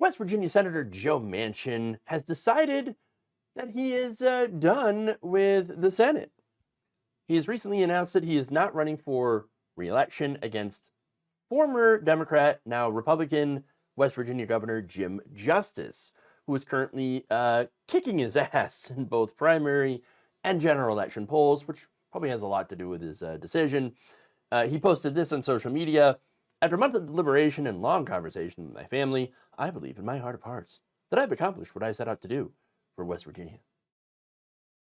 West Virginia Senator Joe Manchin has decided that he is done with the Senate. He has recently announced that he is not running for re-election against former Democrat, now Republican, West Virginia Governor Jim Justice, who is currently kicking his ass in both primary and general election polls, which probably has a lot to do with his decision. He posted this on social media. After a month of deliberation and long conversation with my family, I believe in my heart of hearts that I've accomplished what I set out to do for West Virginia.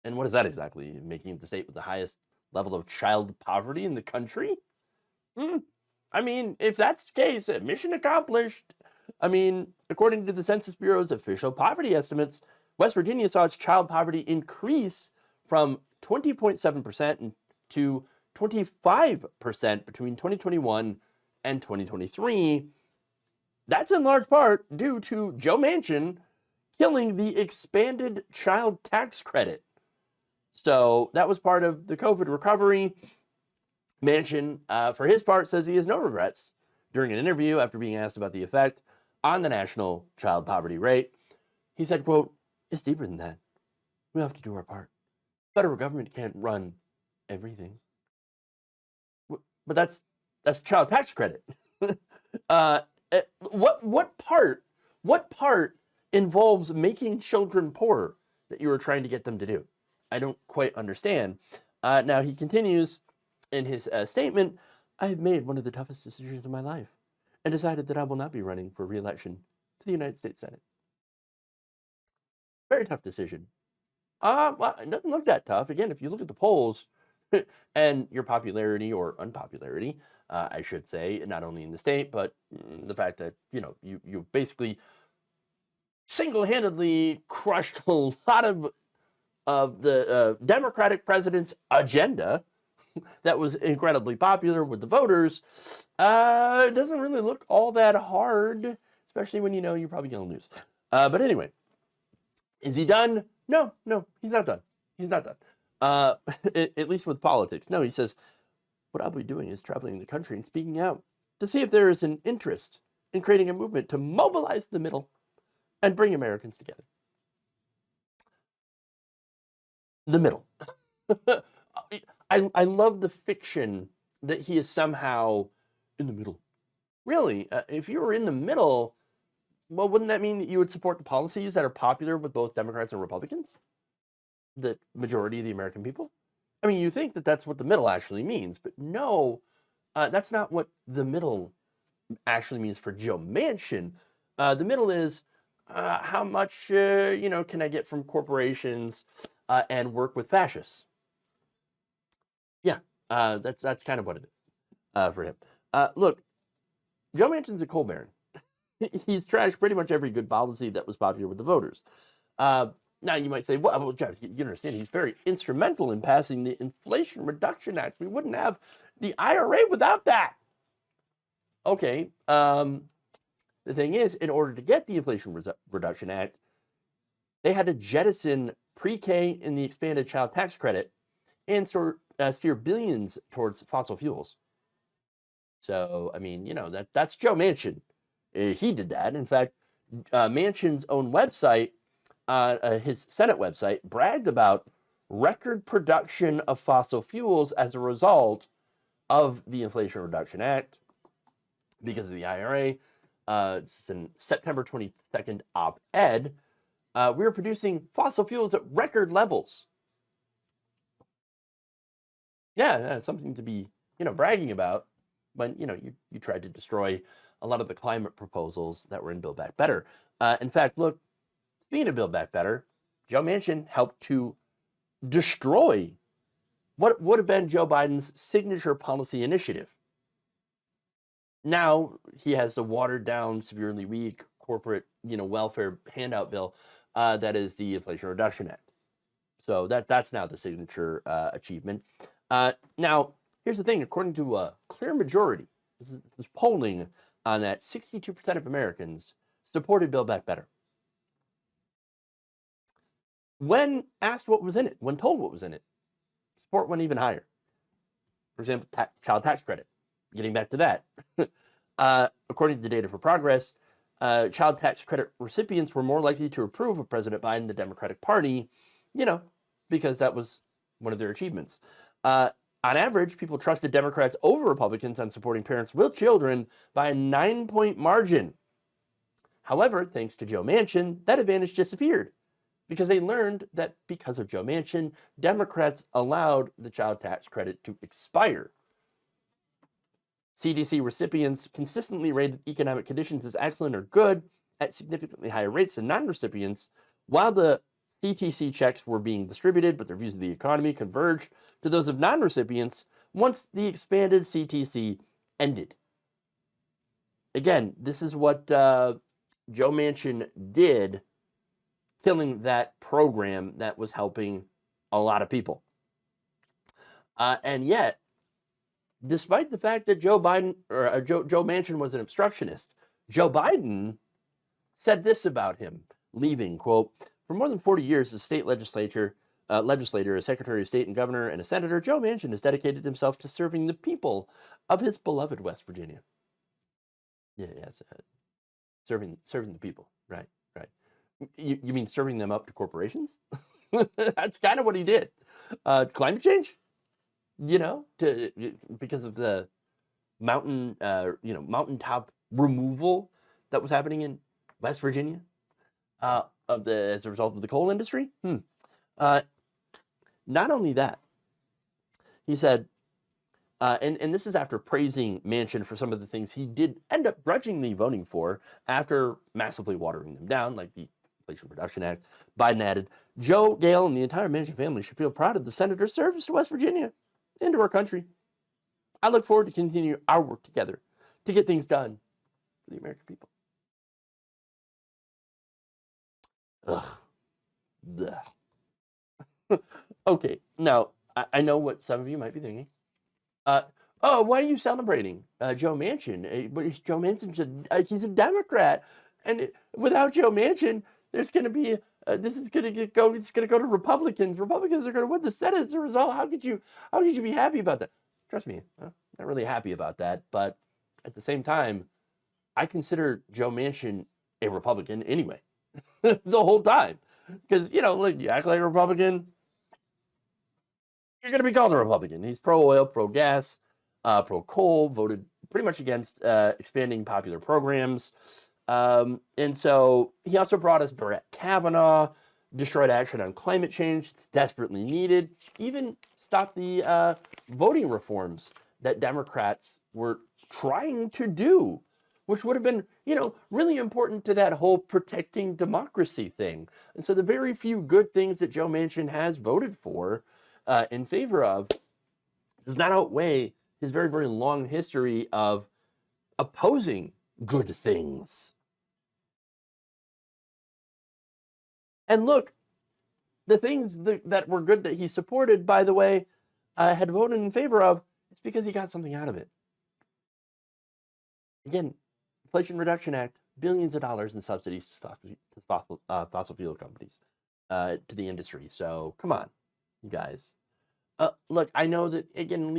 And what is that exactly? Making it the state with the highest level of child poverty in the country? I mean, if that's the case, mission accomplished. I mean, according to the Census Bureau's official poverty estimates, West Virginia saw its child poverty increase from 20.7% to 25% between 2021 and 2023. That's in large part due to Joe Manchin killing the expanded child tax credit. So that was part of the COVID recovery. Manchin, for his part, says he has no regrets during an interview after being asked about the effect on the national child poverty rate. He said, quote, "It's deeper than that. We have to do our part. Federal government can't run everything." But that's child tax credit. What part involves making children poor that you were trying to get them to do? I don't quite understand. Now he continues in his statement, "I have made one of the toughest decisions of my life and decided that I will not be running for re-election to the United States Senate." Very tough decision. Well, it doesn't look that tough. Again, if you look at the polls and your popularity or unpopularity, I should say, not only in the state, but the fact that, you basically single-handedly crushed a lot of the Democratic president's agenda that was incredibly popular with the voters, it doesn't really look all that hard, especially when you know you're probably going to lose. But anyway, is he done? No, he's not done. He's not done. At least with politics. No, he says, what I'll be doing is traveling the country and speaking out to see if there is an interest in creating a movement to mobilize the middle and bring Americans together. The middle. I love the fiction that he is somehow in the middle. Really, if you were in the middle, well, wouldn't that mean that you would support the policies that are popular with both Democrats and Republicans? The majority of the American people? I mean, you think that that's what the middle actually means, but no, that's not what the middle actually means for Joe Manchin. The middle is how much, can I get from corporations and work with fascists? Yeah, that's kind of what it is for him. Look, Joe Manchin's a coal baron. He's trashed pretty much every good policy that was popular with the voters. Now you might say, well, Travis, you understand, he's very instrumental in passing the Inflation Reduction Act. We wouldn't have the IRA without that. Okay, the thing is, in order to get the Inflation Reduction Act, they had to jettison pre-K in the expanded child tax credit and steer billions towards fossil fuels. So, I mean, that's Joe Manchin. He did that. In fact, Manchin's own website, his Senate website, bragged about record production of fossil fuels as a result of the Inflation Reduction Act because of the IRA. It's in September 22nd op-ed. We were producing fossil fuels at record levels. Yeah, that's something to be, bragging about when, you tried to destroy a lot of the climate proposals that were in Build Back Better. In fact, look, speaking of Build Back Better, Joe Manchin helped to destroy what would have been Joe Biden's signature policy initiative. Now he has the watered down, severely weak corporate, welfare handout bill that is the Inflation Reduction Act. So that's now the signature achievement. Now, here's the thing. According to a clear majority, this is polling on that, 62% of Americans supported Build Back Better. When asked what was in it, when told what was in it, support went even higher. For example, child tax credit. Getting back to that. According to the Data for Progress, child tax credit recipients were more likely to approve of President Biden, the Democratic Party, because that was one of their achievements. On average, people trusted Democrats over Republicans on supporting parents with children by a 9-point margin. However, thanks to Joe Manchin, that advantage disappeared because they learned that because of Joe Manchin, Democrats allowed the child tax credit to expire. CDC recipients consistently rated economic conditions as excellent or good at significantly higher rates than non-recipients, while the CTC checks were being distributed, but their views of the economy converged to those of non-recipients once the expanded CTC ended. Again, this is what Joe Manchin did, killing that program that was helping a lot of people. And yet, despite the fact that Joe Manchin was an obstructionist, Joe Biden said this about him leaving, quote, "For more than 40 years as state legislator, a secretary of state and governor, and a senator, Joe Manchin has dedicated himself to serving the people of his beloved West Virginia." Yes, serving the people, right. You mean serving them up to corporations? That's kind of what he did. Climate change, because of the mountaintop removal that was happening in West Virginia, as a result of the coal industry. Not only that, he said, and this is after praising Manchin for some of the things he did end up grudgingly voting for after massively watering them down, like the Inflation Reduction Act. Biden added, "Joe, Gail, and the entire Manchin family should feel proud of the senator's service to West Virginia and to our country. I look forward to continue our work together to get things done for the American people." Ugh. Okay, now, I know what some of you might be thinking. Why are you celebrating Joe Manchin? Joe Manchin, he's a Democrat. And without Joe Manchin, there's going to be, it's going to go to Republicans. Republicans are going to win the Senate as a result. How could you be happy about that? Trust me, I'm not really happy about that. But at the same time, I consider Joe Manchin a Republican anyway, the whole time. Because, you act like a Republican, you're going to be called a Republican. He's pro-oil, pro-gas, pro-coal, voted pretty much against expanding popular programs. And so he also brought us Brett Kavanaugh, destroyed action on climate change. It's desperately needed. Even stopped the voting reforms that Democrats were trying to do, which would have been, really important to that whole protecting democracy thing. And so the very few good things that Joe Manchin has voted for in favor of does not outweigh his very, very long history of opposing good things. And look, the things that were good that he supported, by the way, had voted in favor of, it's because he got something out of it. Again, Inflation Reduction Act, billions of dollars in subsidies to fossil fuel companies, to the industry. So come on, you guys. Look, I know that, again, him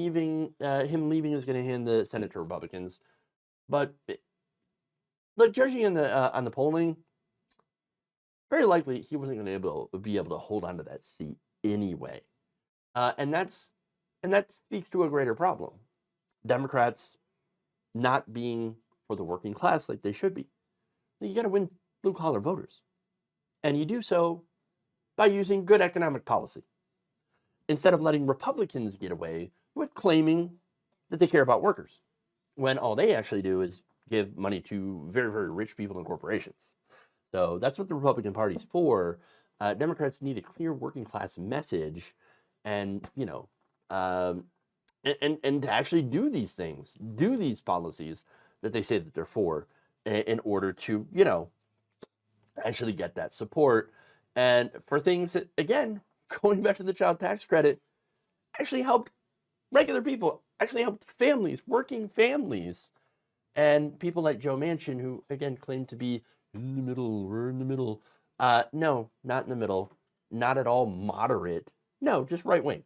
leaving is going to hand the Senate to Republicans. But look, judging on the polling, very likely he wasn't going to be able to hold on to that seat anyway. And that speaks to a greater problem. Democrats not being for the working class like they should be. You got to win blue-collar voters. And you do so by using good economic policy, instead of letting Republicans get away with claiming that they care about workers, when all they actually do is give money to very, very rich people and corporations. So that's what the Republican Party's for. Democrats need a clear working class message, and and to actually do these things, do these policies that they say that they're for, in order to actually get that support. And for things that, again, going back to the child tax credit, actually helped regular people, actually helped families, working families, and people like Joe Manchin, who, again, claim to be in the middle. We're in the middle. No, not in the middle. Not at all moderate. No, just right wing.